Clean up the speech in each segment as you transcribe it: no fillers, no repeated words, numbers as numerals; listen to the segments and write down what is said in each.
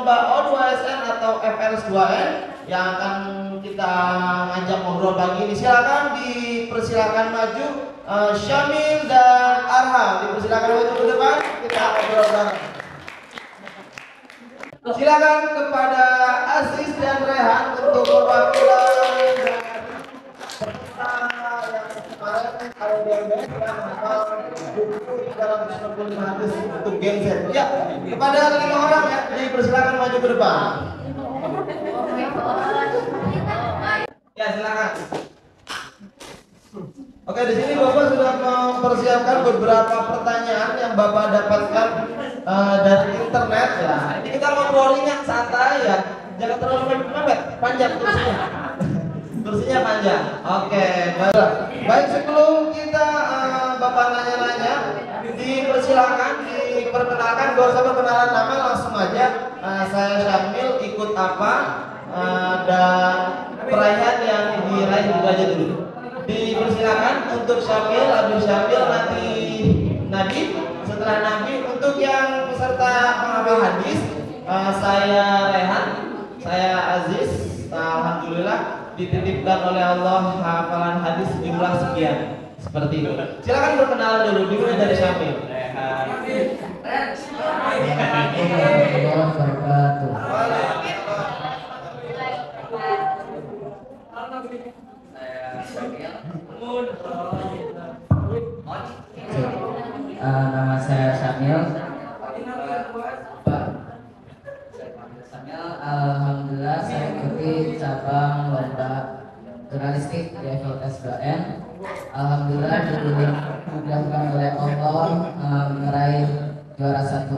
lomba O2SN atau FLS2N yang akan kita ngajak ngobrol pagi ini. Silakan dipersilakan maju Syamil dan Arham, dipersilakan maju ke depan, kita ngobrol bareng. Silakan kepada Aziz dan Rehan untuk perwakilan dari peserta yang kemarin kalau DMS yang mengenal buku 365 hadis untuk genset. Ya, kepada 5 orang ya, dipersilakan maju ke depan. Ya, silakan. Oke, di sini Bapak sudah mempersiapkan beberapa pertanyaan yang Bapak dapatkan dari internet ya. Ini kita ngobrolin yang santai ya, jangan terlalu mepet, panjang kursinya. Kursinya panjang. Oke, baik sebelum kita Bapak nanya-nanya, dipersilakan diperkenalkan, gak usah perkenalan nama, langsung aja. Saya Syamil, ikut apa dan perayaan yang diraih juga aja dulu. Dipersilakan untuk Syamil, Abdul Syamil, nanti Nabi, setelah Nabi. Untuk yang peserta penghafal hadis, saya Rehan, saya Aziz. Alhamdulillah dititipkan oleh Allah hafalan hadis jumlah sekian, seperti itu. Silakan berkenalan dulu, dimulai dari Syamil. Nama saya Syamil. Alhamdulillah saya ikuti cabang lomba jurnalistik di FLS2N. Alhamdulillah dimudahkan oleh Allah meraih juara 1.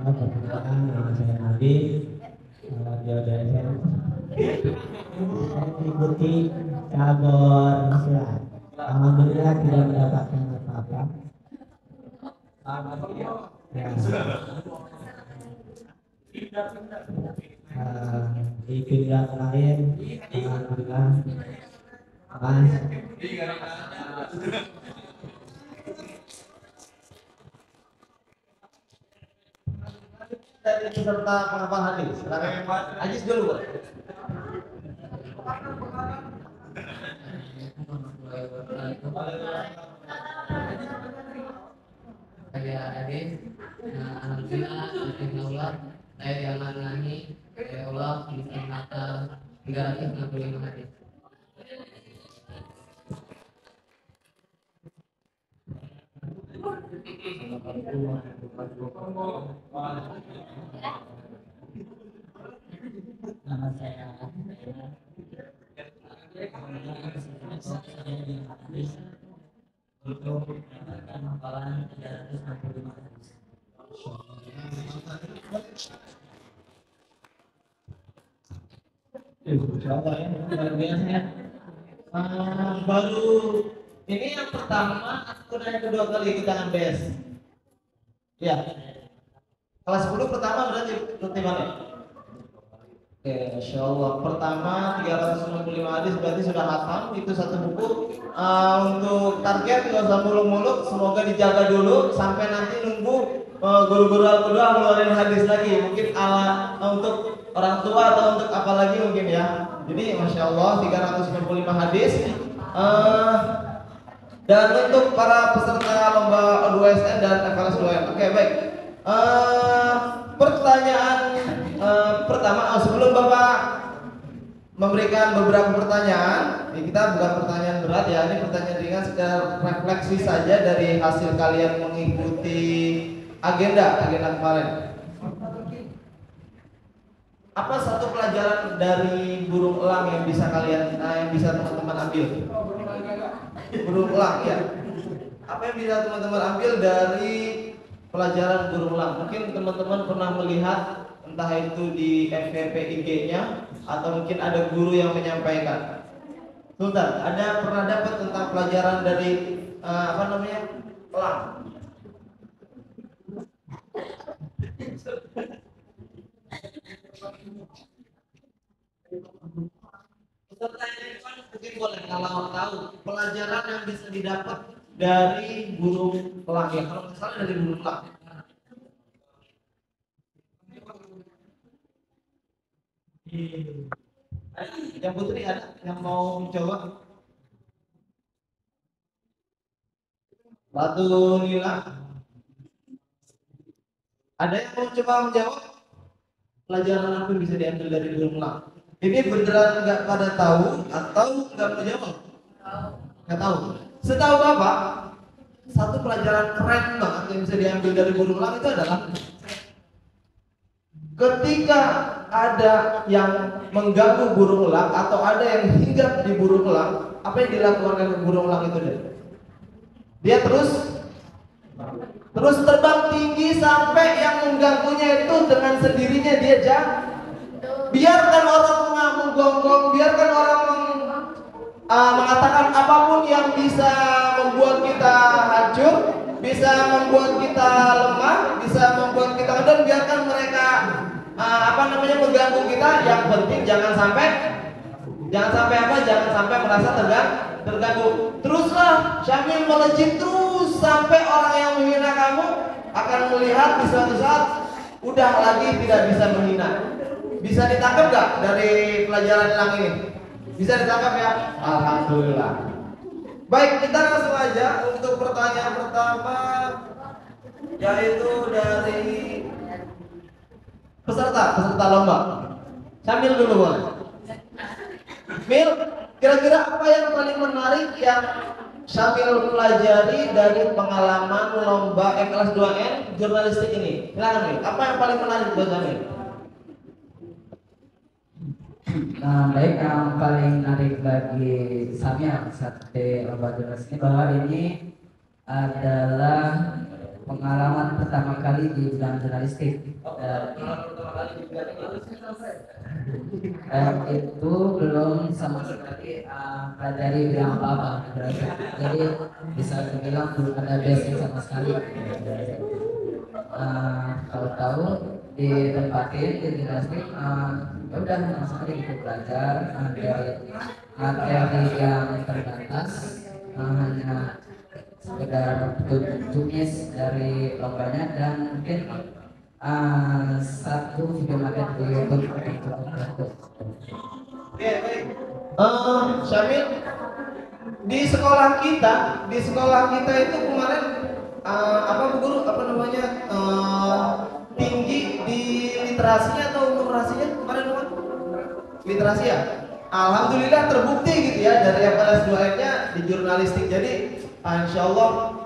Nama saya Nabi, mengikuti cabang silat. Alhamdulillah tidak mendapatkan apa-apa. Di pilihan lain, alhamdulillah. Dari peserta penghafal hadis, silakan Aziz dulu, Pak. Saya Aziz. Alhamdulillah Allah saya diamanahi oleh Allah mata 365 hadis. Nama saya untuk mendapatkan hafalan 365 hadis. Insyaallah ya, luar biasa ya. Baru ini yang pertama, aku yang kedua kali ikut dengan BS. Ya. Kelas 10 pertama berarti mana? Oke, Masya Allah. Pertama 365 hadis berarti sudah hafal, itu satu buku. Untuk target nggak usah muluk-muluk, semoga dijaga dulu sampai nanti nunggu guru-guru Al-Quran ngeluarin hadis lagi. Mungkin ala untuk orang tua atau untuk apa lagi mungkin ya. Jadi Masya Allah 365 hadis. Dan untuk para peserta lomba O2SN dan FLS2N. Oke, baik. Pertanyaan pertama, sebelum Bapak memberikan beberapa pertanyaan, ini kita bukan pertanyaan berat ya, ini pertanyaan ringan sekedar refleksi saja dari hasil kalian mengikuti agenda kemarin. Apa satu pelajaran dari burung elang yang bisa kalian, yang bisa teman-teman ambil? Burung elang ya. Apa yang bisa teman-teman ambil dari pelajaran burung elang? Mungkin teman-teman pernah melihat entah itu di FVP IG-nya atau mungkin ada guru yang menyampaikan. Sultan, ada pernah dapat tentang pelajaran dari elang? Peserta ini kan mungkin boleh kalau tahu pelajaran yang bisa didapat dari burung elang ya. Kalau nggak salah dari burung elang. Yang Putri ada yang mau mencoba? Batu nila. Ada yang mau coba menjawab? Pelajaran apa yang bisa diambil dari burung elang? Ini beneran nggak pada tahu atau nggak mau jawab? Nggak tahu. Setahu Bapak, satu pelajaran keren banget yang bisa diambil dari burung elang itu adalah ketika ada yang mengganggu burung elang atau ada yang hinggap di burung elang, apa yang dilakukan dengan burung elang itu deh? Dia terus terbang tinggi sampai yang mengganggunya itu dengan sendirinya dia jatuh. Biarkan orang menggonggong, biarkan orang mengatakan apapun yang bisa membuat kita hancur, bisa membuat kita lemah, bisa membuat kita kendor, biarkan mereka mengganggu kita. Yang penting jangan sampai merasa terganggu. Teruslah Syamil melejit terus sampai orang yang menghina kamu akan melihat di suatu saat udah lagi tidak bisa menghina. Bisa ditangkap nggak dari pelajaran elang ini? Bisa ditangkap ya? Alhamdulillah. Baik, kita langsung aja untuk pertanyaan pertama, yaitu dari peserta lomba. Sambil dulu boleh. Mil, kira-kira apa yang paling menarik yang Syamil pelajari dari pengalaman lomba kelas 2N jurnalistik ini? Silakan Mil, apa yang paling menarik buat Syamil? Baik, yang paling menarik bagi Samia saat di lomba jurnalistik ini bahwa ini adalah pengalaman pertama kali di bidang jurnalistik. Dan itu belum sama sekali pelajari bidang apa-apa. Jadi bisa dibilang belum ada basic sama sekali. Kalau tahu ditempatin di jurnalistik, ya udah langsung aja kita belajar dari materi yang terbatas, hanya sekedar tumis dari lombanya dan mungkin satu video materi di YouTube. Oke, baik. Syamil, di sekolah kita itu kemarin tinggi di literasinya atau numerasinya kemarin apa? Literasi ya. Alhamdulillah terbukti gitu ya dari kelas 2-nya di jurnalistik. Jadi insya Allah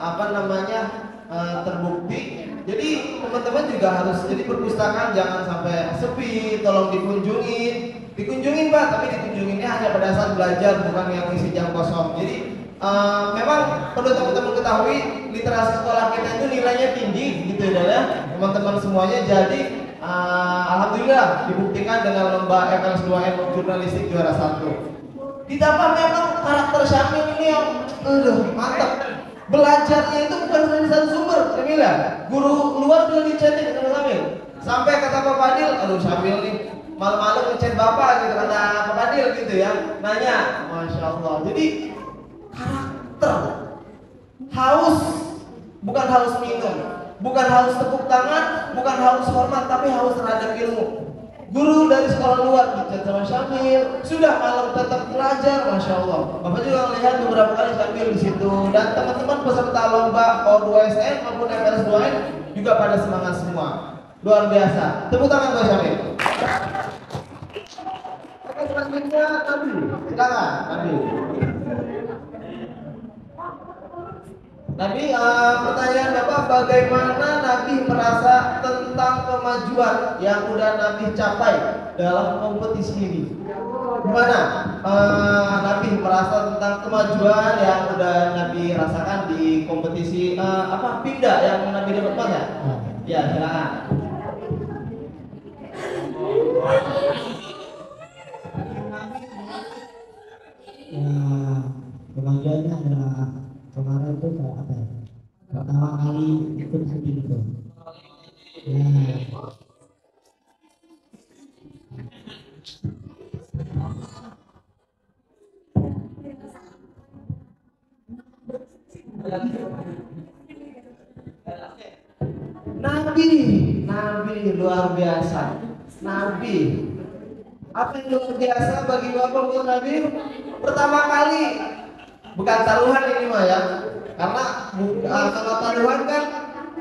terbukti. Jadi teman-teman juga harus jadi perpustakaan jangan sampai sepi, tolong dikunjungin Pak, tapi dikunjunginnya hanya pada saat belajar, bukan yang isi jam kosong. Jadi memang perlu teman-teman ketahui literasi sekolah kita itu nilainya tinggi gitu ya teman-teman semuanya. Jadi alhamdulillah dibuktikan dengan lomba kelas 2N jurnalistik juara 1. Ditambah memang karakter Syamil ini yang mantap. Belajarnya itu bukan dari satu sumber, Syamil. Guru luar juga dicetin sama Syamil. Sampai kata Pak Fadil, Syamil nih malam-malam ngechat Bapak gitu, kata Pak Fadil gitu ya. Nanya, Masya Allah. Jadi karakter, haus, bukan haus minum, bukan haus tepuk tangan, bukan haus hormat, tapi haus terhadap ilmu. Guru dari sekolah luar dicat sama Syamil, sudah malam tetap belajar, Masya Allah. Bapak juga melihat beberapa kali Syamil di situ, dan teman-teman peserta lomba O2SN maupun FLS2N juga pada semangat semua, luar biasa. Tepuk tangan buat Syamil. Oke, selanjutnya Nabi, silakan Nabi. Nabi, pertanyaan Bapak, bagaimana Nabi merasa tentang kemajuan yang udah Nabi capai dalam kompetisi ini? Gimana Nabi merasa tentang kemajuan yang udah Nabi rasakan di kompetisi Pinda yang Nabi dapat ya? Ya, silakan. Kemajuannya adalah kemarin itu kayak apa ya? Pertama kali ikut syuting itu. Nabi luar biasa. Nabi. Apa yang luar biasa bagi Bapak untuk Nabi? Pertama kali, bukan taruhan ini mah ya. Karena kalau taruhan kan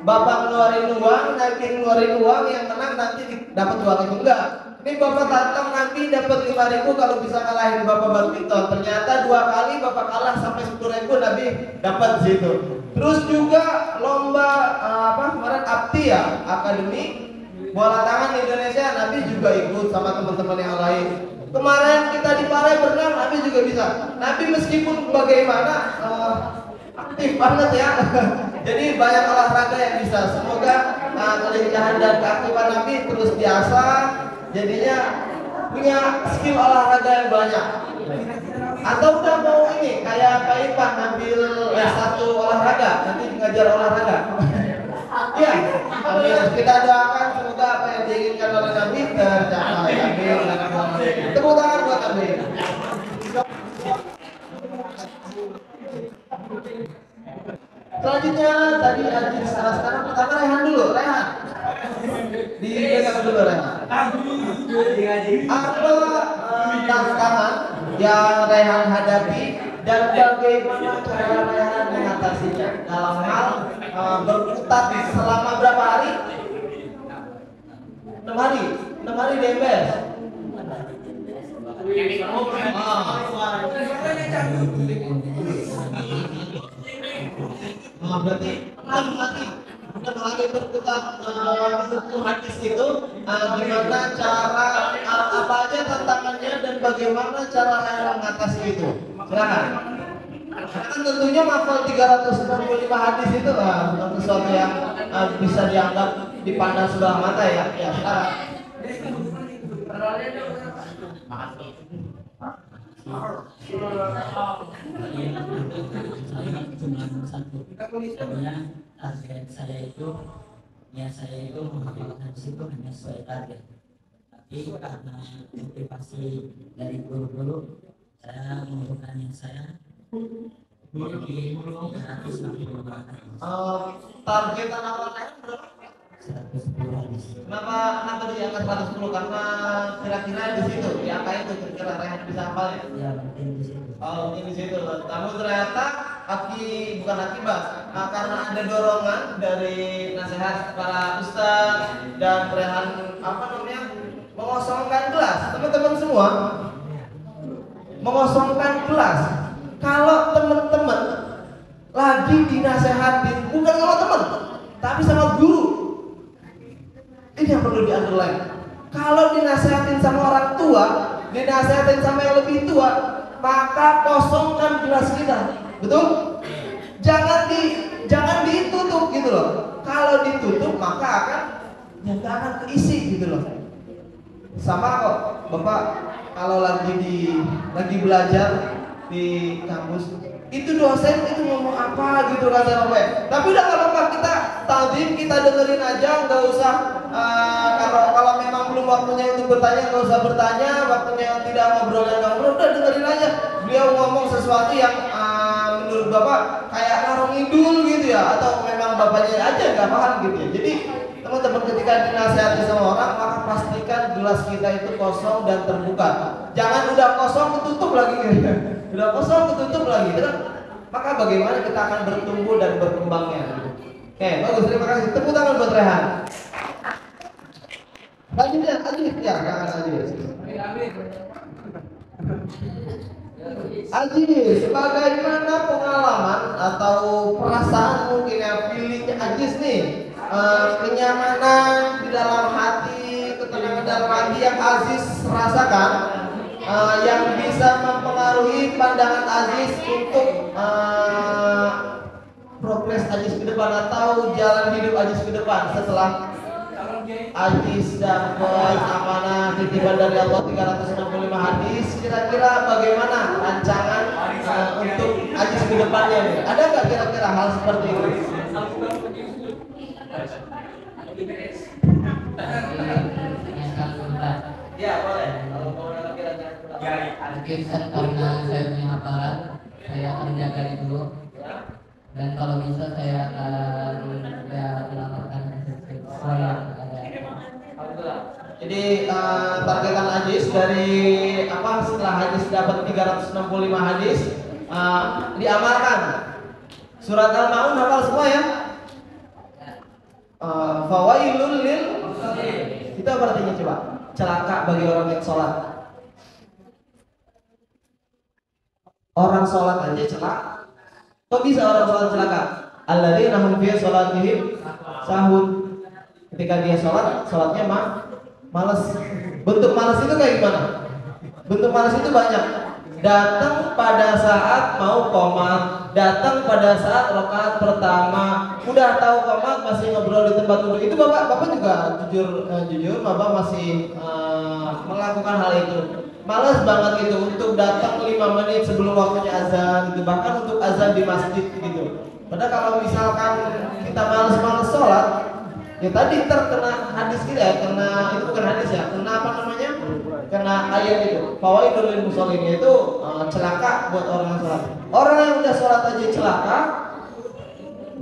Bapak ngeluarin uang, Nabi ngeluarin uang, yang menang nanti dapat uang itu enggak. Ini Bapak tantang Nabi dapat 5.000 kalau bisa kalahin Bapak badminton. Ternyata 2 kali Bapak kalah sampai 10.000 Nabi dapat situ. Terus juga lomba kemarin APTI ya, Akademi Bola Tangan Indonesia, Nabi juga ikut sama teman-teman yang lain. Kemarin kita di Parai berenang, Nabi juga bisa. Nabi meskipun bagaimana aktif banget ya. Jadi banyak olahraga yang bisa. Semoga kelincahan dan keaktifan Nabi terus biasa. Jadinya punya skill olahraga yang banyak. Atau udah mau ini kayak Pak Ipan ngambil S1 olahraga, nanti ngajar olahraga. Ya, amin. Kita doakan semoga apa yang diinginkan oleh Nabi tercapai. Amin. Tepuk tangan buat Nabi. Selanjutnya tadi Haji sekarang pertama Rehan dulu, Rehan. Dipegang dulu Rehan. Apa tantangan yang Rehan hadapi dan bagaimana cara Rehan mengatasinya dalam hal berkutat selama berapa hari? 6 hari. 6 hari di MBS. Berarti 6 hari berkutat buku hadis itu gimana cara apa aja tantangannya dan bagaimana cara Rehan mengatasi itu? Silakan. Kan tentunya hafal 365 hadis itu bukan sesuatu yang bisa dianggap dipandang sebelah mata ya. Ya, sekarang. Target saya itu menghafalkan itu hanya sesuai target, tapi karena motivasi dari guru-guru saya melakukan yang saya Targetan awalnya berapa? 110 hadis. Kenapa diangkat 110? Karena kira-kira di situ, di angka itu kira-kira Rehan bisa hafal ya? Ya mungkin di situ. Oh, mungkin di situ. Namun ternyata bukan akibat, karena ada dorongan dari nasihat para ustaz dan Rehan mengosongkan kelas. Teman-teman semua mengosongkan kelas. Kalau teman-teman lagi dinasehatin bukan sama teman, tapi sama guru, ini yang perlu di underline. Kalau dinasehatin sama orang tua, dinasehatin sama yang lebih tua, maka kosongkan gelas kita, betul? Jangan ditutup gitu loh. Kalau ditutup maka nggak akan keisi gitu loh. Sama kok, Bapak kalau lagi belajar di kampus, itu dosen itu ngomong apa gitu kata Bapak. Tapi udah nggak apa-apa, kita tadim, kita dengerin aja, nggak usah. Kalau memang belum waktunya untuk bertanya, nggak usah bertanya. Waktunya tidak ngobrol, udah dengerin aja. Beliau ngomong sesuatu yang menurut Bapak kayak ngarung ngidul gitu ya, atau memang Bapaknya aja nggak paham gitu ya. Jadi teman-teman ketika dinasihati sama orang, maka pastikan gelas kita itu kosong dan terbuka. Jangan udah kosong ketutup lagi gitu. Udah kosong ketutup lagi gitu. Maka bagaimana kita akan bertumbuh dan berkembangnya gitu. Oke, bagus, terima kasih. Tepuk tangan buat Rehan. Lanjutnya, Aziz ya, jangan Aziz. Aziz, bagaimana pengalaman atau perasaan mungkin ya, feelingnya Aziz nih, kenyamanan di dalam hati, ketenangan dalam hati yang Aziz rasakan, yang bisa mempengaruhi pandangan Aziz untuk progres Aziz ke depan atau jalan hidup Aziz ke depan setelah Aziz dapat amanah titipan dari Allah 365 hadis. Kira-kira bagaimana rancangan untuk Aziz ke depannya nih? Ada nggak kira-kira hal seperti itu? Ya boleh. Mungkin karena saya punya hafalan, saya akan menjaga dulu. Dan kalau bisa saya akan melakukan sesuai yang ada. Jadi targetan hadis dari setelah hadis dapat 365 hadis diamalkan. Surat Al-Maun hafal semua ya? Fawailul lil itu apa artinya coba? Celaka bagi orang yang sholat. Orang sholat aja celaka. Kok bisa orang sholat celaka? Alladzina hum fi sholatihim sahun. Ketika dia sholatnya malas. Bentuk malas itu kayak gimana? Bentuk malas itu banyak. Datang pada saat mau qomat, datang pada saat rakaat pertama, udah tahu qomat masih ngobrol di tempat duduk. Itu bapak juga jujur bapak masih melakukan hal itu. Malas banget gitu untuk datang 5 menit sebelum waktunya azan gitu, bahkan untuk azan di masjid gitu. Padahal kalau misalkan kita malas sholat, ya tadi terkena hadis kita ya, kena itu bukan hadis ya, kena apa namanya? Kena ayat itu. Fawaidul lil musallin itu celaka buat orang yang sholat. Orang yang udah sholat aja celaka,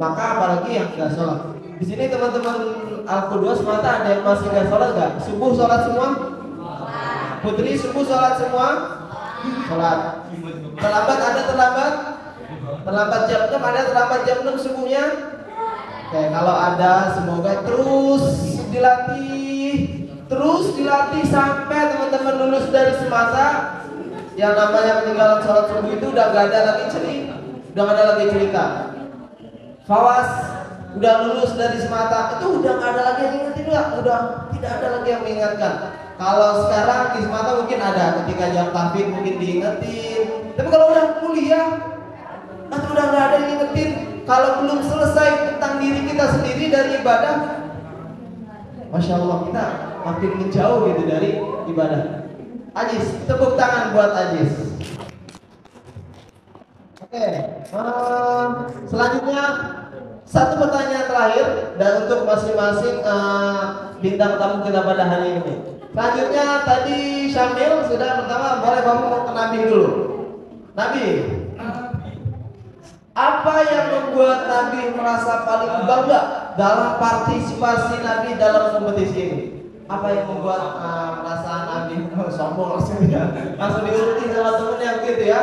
maka apalagi yang nggak sholat. Di sini teman-teman Al-Qudwa semata ada yang masih nggak sholat nggak? Subuh sholat semua? Putri subuh sholat semua? Sholat. Terlambat ada terlambat? Terlambat jam 6 ada terlambat jam 6 subuhnya? Oke, kalau ada semoga terus dilatih sampai teman-teman lulus dari semasa yang namanya ketinggalan sholat subuh itu udah gak ada lagi cerita. Fawas udah lulus dari semata itu udah gak ada lagi yang ingetin, udah tidak ada lagi yang mengingatkan. Kalau sekarang di semata mungkin ada ketika jam tahfidz mungkin diingetin, tapi kalau udah kuliah atau udah gak ada yang ingetin, kalau belum selesai tentang diri kita sendiri dari ibadah, Masya Allah kita makin menjauh gitu dari ibadah. Ajis, tepuk tangan buat Ajis. Oke, selanjutnya satu pertanyaan terakhir dan untuk masing-masing bintang tamu kita pada hari ini. Selanjutnya tadi Syamil sudah pertama, boleh kamu mau ke Nabi dulu. Nabi, apa yang membuat Nabi merasa paling bangga dalam partisipasi Nabi dalam kompetisi ini? Apa yang membuat merasa Nabi sombong langsung diurutin sama temennya gitu ya?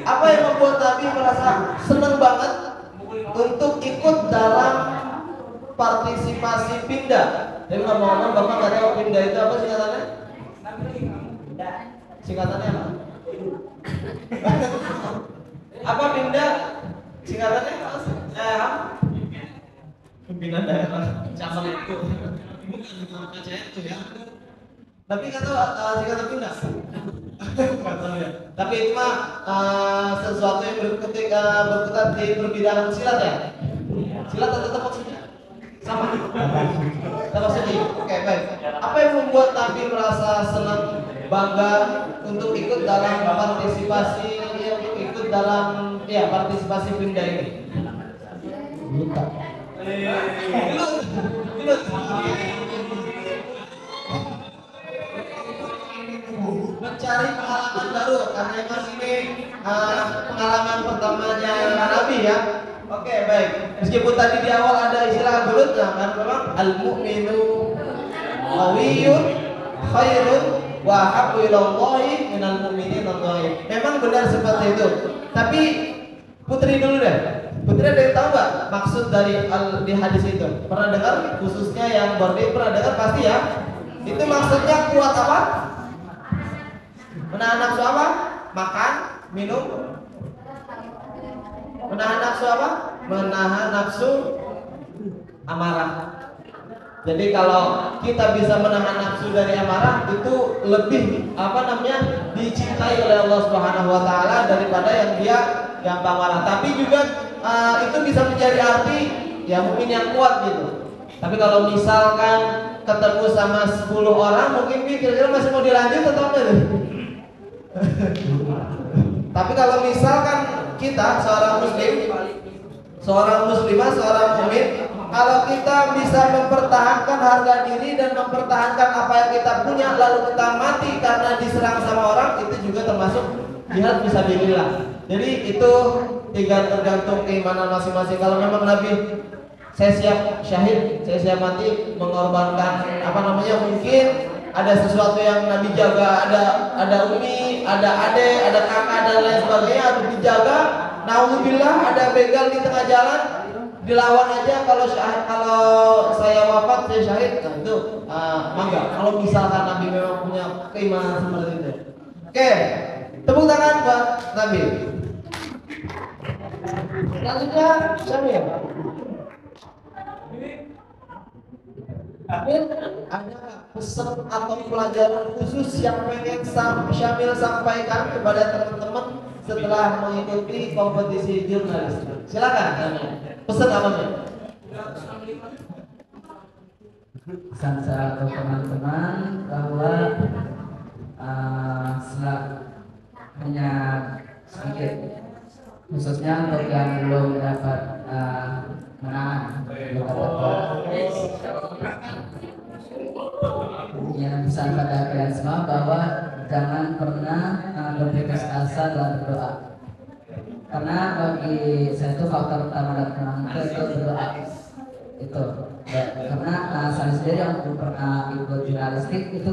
Apa yang membuat Nabi merasa senang banget untuk ikut dalam partisipasi pindah? Jadi ngomong-ngomong bapak nggak tahu pindah itu apa singkatannya? Singkatannya apa? Apa pindah? Singkatannya pimpinan daerah cabang itu bukan KCR itu ya. Tapi nggak tahu singkatan pindah. Nggak tahu ya. Tapi itu mah sesuatu yang berkutat di perbedaan silat ya. Silat atau tetap maksudnya sama. Maksudnya. Oke, baik. Apa yang membuat Nabi merasa senang bangga untuk ikut dalam partisipasi partisipasi pindah ini? Mencari pengalaman baru karena memang ini pengalaman pertamanya Nabi ya. Oke, baik. Meskipun tadi di awal ada istilah bulutnya kan memang al-mu'minu qawiyyun khairun wa habbu ilallahi minal mu'minin adh-dhaif. Memang benar seperti itu. Tapi Putri dulu deh. Putri ada yang tahu nggak maksud dari di hadis itu? Pernah dengar? Khususnya yang bordil pernah dengar pasti ya. Itu maksudnya kuat apa? Menahan nafsu apa? Makan, minum. Menahan nafsu apa? Menahan nafsu amarah. Jadi kalau kita bisa menahan nafsu dari amarah itu lebih dicintai oleh Allah Subhanahu wa taala daripada yang dia gampang marah. Tapi juga itu bisa menjadi arti ya mungkin yang kuat gitu. Tapi kalau misalkan ketemu sama 10 orang mungkin kira-kira masih mau dilanjut atau enggak? Tapi kalau misalkan kita seorang muslim, seorang muslimah, seorang mukmin Kalau kita bisa mempertahankan harga diri dan mempertahankan apa yang kita punya, lalu kita mati karena diserang sama orang, itu juga termasuk jihad fisabilillah. Jadi itu tergantung keimanan masing-masing. Kalau memang Nabi, saya siap syahid, saya siap mati, mengorbankan mungkin ada sesuatu yang Nabi jaga, ada umi, ada ade, ada kakak dan lain sebagainya harus dijaga. Nauzubillah ada begal di tengah jalan, dilawan aja. Kalau saya wafat, saya syahid, nah itu mangga. Kalau misalkan Nabi memang punya keimanan seperti itu. Oke, tepuk tangan buat Nabi. Selanjutnya Syamil. Ada pesan atau pelajaran khusus yang pengen Syamil sampaikan kepada teman-teman setelah mengikuti kompetisi jurnalis? Silakan Syamil. Pesan apa nih? Pesan saya untuk teman-teman bahwa hanya sedikit, khususnya untuk yang belum dapat menang, belum dapat yang pesan pada kalian semua bahwa jangan pernah berputus asa dalam berdoa, karena bagi saya itu faktor utama dalam kemenangan itu berdoa. Itu karena saya sendiri yang belum pernah ikut jurnalistik itu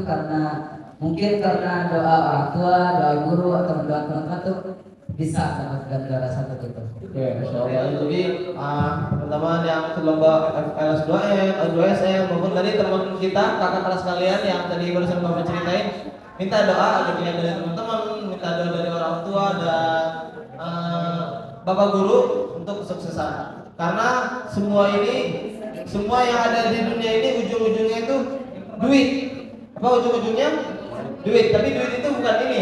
mungkin karena doa orang tua, doa guru atau doa teman-teman tuh bisa mendapatkan juara satu itu. Oke, Masya Allah. Jadi teman-teman yang ikut lomba FLS2N, O2SM maupun tadi teman kita kakak kelas kalian yang tadi barusan Bapak ceritain, minta doa agar dari teman-teman, minta doa dari orang tua dan Bapak guru untuk kesuksesan. Karena semua yang ada di dunia ini ujung-ujungnya itu duit. Apa ujung-ujungnya? Duit. Tapi duit itu bukan ini.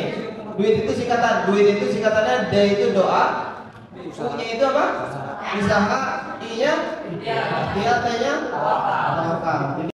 Duit itu singkatan. Duit itu singkatannya D itu doa. U-nya itu apa? Usaha. I-nya? T-nya? Tawakal.